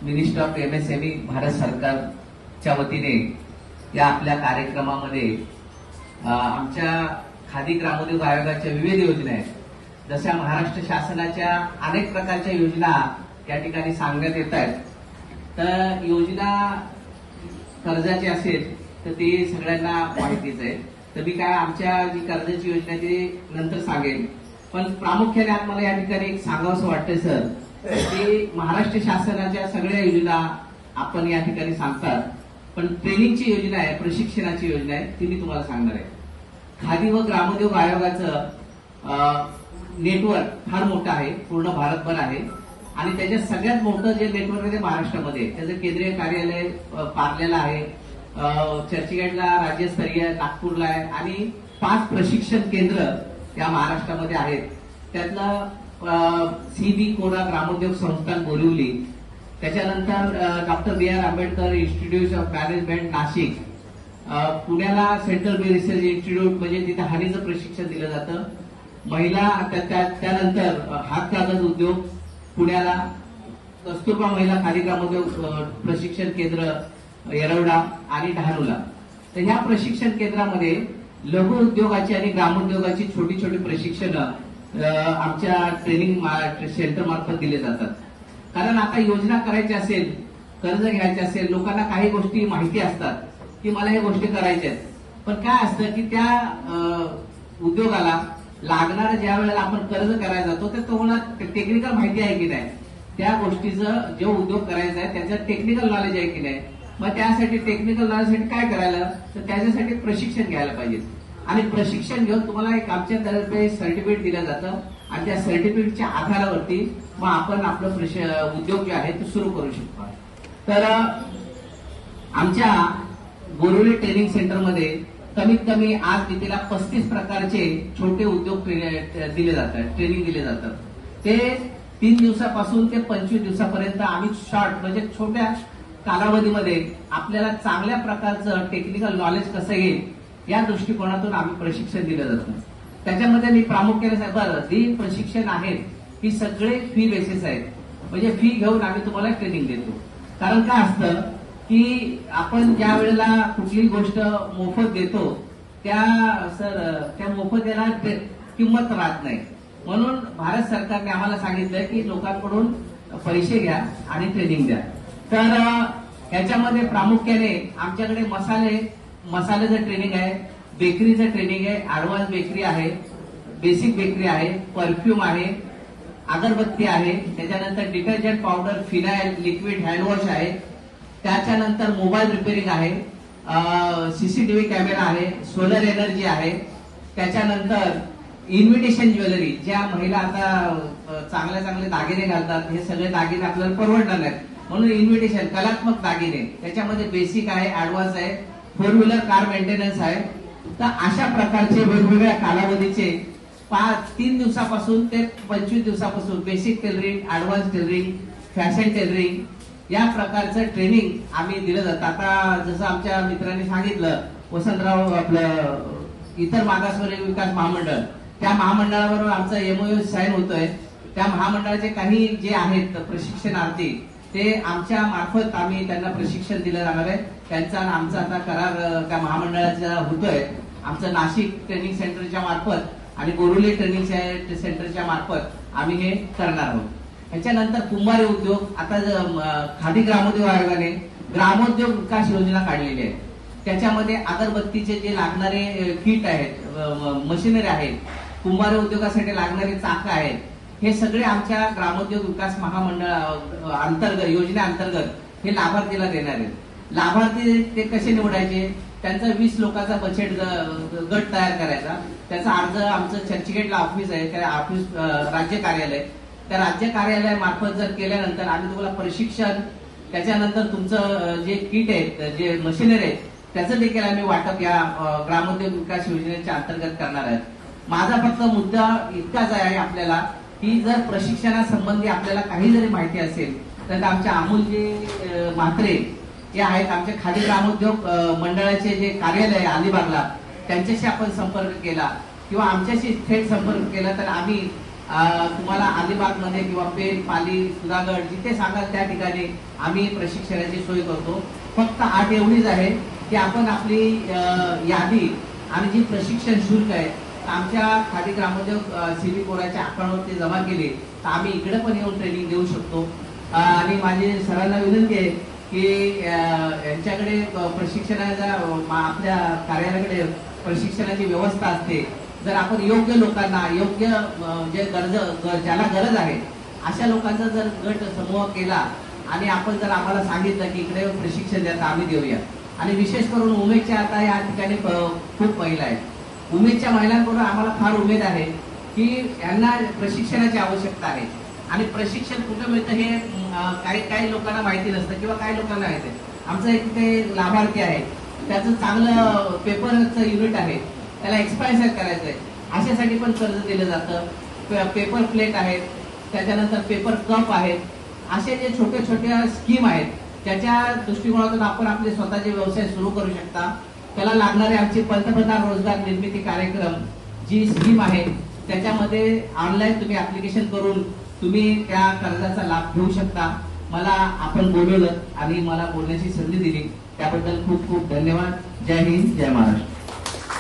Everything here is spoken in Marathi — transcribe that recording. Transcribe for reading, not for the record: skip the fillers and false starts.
मिनिस्टर ऑफ MSME भारत सरकारच्या वतीने या आपल्या कार्यक्रमामध्ये आमच्या खादी ग्रामोद्योग आयोगाच्या विविध योजना आहेत. जशा महाराष्ट्र शासनाच्या अनेक प्रकारच्या योजना या ठिकाणी सांगण्यात येत आहेत. तर योजना कर्जाची असेल तर ते सगळ्यांना माहितीच आहे. तर मी काय आमच्या जी कर्जाची योजना ती नंतर सांगेन, पण प्रामुख्याने आज मला या ठिकाणी एक सांगावंसं वाटतंय सर की महाराष्ट्र शासनाच्या सगळ्या योजना आपण या ठिकाणी सांगतात, पण ट्रेनिंगची योजना आहे, प्रशिक्षणाची योजना आहे ती मी तुम्हाला सांगणार आहे. खादी व ग्रामोद्योग आयोगाचं नेटवर्क फार मोठं आहे, पूर्ण भारतभर आहे आणि त्याच्यात सगळ्यात मोठं जे नेटवर्क आहे ते महाराष्ट्रामध्ये आहे. त्याचं केंद्रीय कार्यालय पार्ल्याला आहे, चर्चगेटला राज्यस्तरीय नागपूरला आहे आणि 5 प्रशिक्षण केंद्र या महाराष्ट्रामध्ये आहेत. त्यातलं CB कोरा ग्रामोद्योग संस्थान बोरिवली, त्याच्यानंतर doctor BR Ambedkar institute of management Nashik, पुण्याला सेंट्रल बी रिसर्च इन्स्टिट्यूट म्हणजे तिथे हानीचं प्रशिक्षण दिलं जातं. महिला त्यानंतर हातकागद उद्योग पुण्याला, कस्तुरबा महिला खादी ग्रामोद्योग प्रशिक्षण केंद्र येरवडा आणि डहाणूला. तर ह्या प्रशिक्षण केंद्रामध्ये लघु उद्योगाची आणि ग्रामोद्योगाची छोटी छोटी प्रशिक्षण आमच्या ट्रेनिंग सेंटर मार्फत दिले जातात. कारण आता योजना करायची असेल, कर्ज घ्यायचे असेल, लोकांना काही गोष्टी माहिती असतात की मला ह्या गोष्टी करायच्या आहेत, पण काय असतं की त्या उद्योगाला लागणारं ज्या वेळेला आपण कर्ज करायला जातो तर तुम्हाला टेक्निकल माहिती आहे की नाही, त्या गोष्टीचं जो उद्योग करायचा आहे त्याचं टेक्निकल नॉलेज आहे की नाही. मग त्यासाठी टेक्निकल नॉलेजसाठी काय करायला, तर त्याच्यासाठी प्रशिक्षण घ्यायला पाहिजे आणि प्रशिक्षण घेऊन तुम्हाला एक आमच्यातर्फे सर्टिफिकेट दिलं जातं आणि त्या सर्टिफिकेटच्या आधारावरती मग आपण आपलं उद्योग जे आहे तो सुरू करू शकतो. तर आमच्या बोरिवली ट्रेनिंग सेंटरमध्ये कमीत कमी आज तिथेला 35 प्रकारचे छोटे उद्योग दिले जातात, ट्रेनिंग दिले जातात. ते 3 दिवसापासून ते 25 दिवसापर्यंत आम्ही शॉर्ट म्हणजे छोट्या कालावधीमध्ये आपल्याला चांगल्या प्रकारचं टेक्निकल नॉलेज कसं येईल या दृष्टिकोनातून आम्ही प्रशिक्षण दिलं जातं. त्याच्यामध्ये मी प्रामुख्याने बरं जी प्रशिक्षण आहेत ही सगळे फी बेसिस आहेत, म्हणजे फी घेऊन आम्ही तुम्हाला ट्रेनिंग देतो. कारण काय असतं की आपण ज्या वेळेला कुठलीही गोष्ट मोफत देतो त्या मोफत देणार किंमत राहत नाही. म्हणून भारत सरकारने आम्हाला सांगितलं की लोकांकडून पैसे घ्या आणि ट्रेनिंग द्या. तर ह्याच्यामध्ये प्रामुख्याने आमच्याकडे मसाल्याचं ट्रेनिंग आहे, बेकरीचं ट्रेनिंग आहे, ऍडव्हान्स बेकरी आहे, बेसिक बेकरी आहे, परफ्यूम आहे, अगरबत्ती आहे, त्याच्यानंतर detergent powder, phenyl, liquid handwash आहे, त्याच्यानंतर मोबाईल रिपेअरिंग आहे, CCTV कॅमेरा आहे, सोलर एनर्जी आहे, त्याच्यानंतर इन्व्हिटेशन ज्वेलरी, ज्या महिला आता चांगले दागिने घालतात हे सगळे दागिने आपल्याला परवडणार नाहीत, म्हणून इन्व्हिटेशन कलात्मक दागिने, त्याच्यामध्ये बेसिक आहे, ऍडव्हान्स आहे, 4 व्हीलर कार मेंटेनन्स आहे. तर अशा प्रकारचे वेगवेगळ्या कालावधीचे 3 दिवसापासून ते 25 दिवसापासून basic tailoring, advance tailoring, fashion tailoring या प्रकारचं ट्रेनिंग आम्ही दिलं जातं. आता जसं आमच्या मित्रांनी सांगितलं, वसंतराव आपलं इतर मागासवर्गीय विकास महामंडळ, त्या महामंडळाबरोबर आमचा MOU साईन होतोय. त्या महामंडळाचे काही जे आहेत प्रशिक्षणार्थी ते आमच्या मार्फत आम्ही त्यांना प्रशिक्षण दिलं जाणार आहे. त्यांचा आमचा आता करार त्या महामंडळाचा होतोय. आमचं नाशिक ट्रेनिंग सेंटरच्या मार्फत आणि बोरिवली ट्रेनिंग सेंटरच्या मार्फत आम्ही हे करणार आहोत. ह्याच्यानंतर कुंभारी उद्योग, आता खादी ग्रामोद्योग आयोगाने ग्रामोद्योग विकास योजना काढलेली आहे. त्याच्यामध्ये अगरबत्तीचे जे लागणारे किट आहेत, मशिनरी आहेत, कुंभारी उद्योगासाठी लागणारे चाकं आहेत, हे सगळे आमच्या ग्रामोद्योग विकास महामंडळ अंतर्गत योजने अंतर्गत हे लाभार्थीला देणार आहेत. लाभार्थी ते कसे निवडायचे, त्यांचा 20 लोकांचा बजेट गट तयार करायचा. त्याचा अर्ज आमचं चर्चगेटला ऑफिस आहे, त्या ऑफिस राज्य कार्यालय, त्या राज्य कार्यालयामार्फत जर केल्यानंतर आम्ही तुम्हाला प्रशिक्षण, त्याच्यानंतर तुमचं जे किट आहेत, जे मशिनरी आहेत, त्याचं देखील आम्ही वाटप या ग्रामोद्योग विकास योजनेच्या अंतर्गत करणार आहेत. माझा फक्त मुद्दा इतकाच आहे आपल्याला की जर प्रशिक्षणासंबंधी आपल्याला काही जरी माहिती असेल तर आमच्या अमोलजी म्हात्रे हे आहेत, आमच्या खादी ग्रामोद्योग मंडळाचे जे कार्यालय आहे अलिबागला, त्यांच्याशी आपण संपर्क केला किंवा आमच्याशी थेट संपर्क केला तर आम्ही तुम्हाला अलिबागमध्ये किंवा पेन, पाली, सुधागड जिथे सांगाल त्या ठिकाणी आम्ही प्रशिक्षणाची सोय करतो. फक्त अट एवढीच आहे की आपण आपली यादी आणि जी प्रशिक्षण शुल्क आहे आमच्या खादी ग्रामोद्योग सिव्ही कोराच्या अकाउंटवरती जमा केली तर आम्ही इकडे पण येऊन ट्रेनिंग देऊ शकतो. आणि माझी सरांना विनंती आहे की यांच्याकडे प्रशिक्षणाच्या आपल्या कार्यालयाकडे प्रशिक्षणाची व्यवस्था असते. जर आपण योग्य लोकांना योग्य जे ज्याला गरज आहे अशा लोकांचा जर गट समूह केला आणि आपण जर आम्हाला सांगितलं की इकडे प्रशिक्षण द्या आम्ही देऊया. आणि विशेष करून उमेदच्या आता या ठिकाणी खूप महिला आहेत. उमेदच्या महिलांकडून आम्हाला फार उमेद आहे की यांना प्रशिक्षणाची आवश्यकता आहे. आणि प्रशिक्षण कुठं मिळतं हे काही लोकांना माहिती नसतं किंवा काही लोकांना माहिती आहे. आमचं एक ते लाभार्थी आहे त्याचं चांगलं पेपरचं युनिट आहे, त्याला एक्सपायसर करायचं आहे, अशासाठी पण कर्ज दिलं जातं. पेपर प्लेट आहेत, त्याच्यानंतर पेपर कप आहेत. असे जे छोटे छोट्या स्कीम आहेत त्याच्या दृष्टिकोनातून आपण आपले स्वतःचे व्यवसाय सुरू करू शकता. त्याला लागणारे आमचे पंतप्रधान रोजगार निर्मिती कार्यक्रम जी स्कीम आहे त्याच्यामध्ये ऑनलाईन तुम्ही ऍप्लिकेशन करून तुम्ही त्या कर्जाचा लाभ घेऊ शकता. मला आपण बोलवलं आणि मला बोलण्याची संधी दिली त्याबद्दल खूप खूप धन्यवाद. जय हिंद, जय महाराष्ट्र.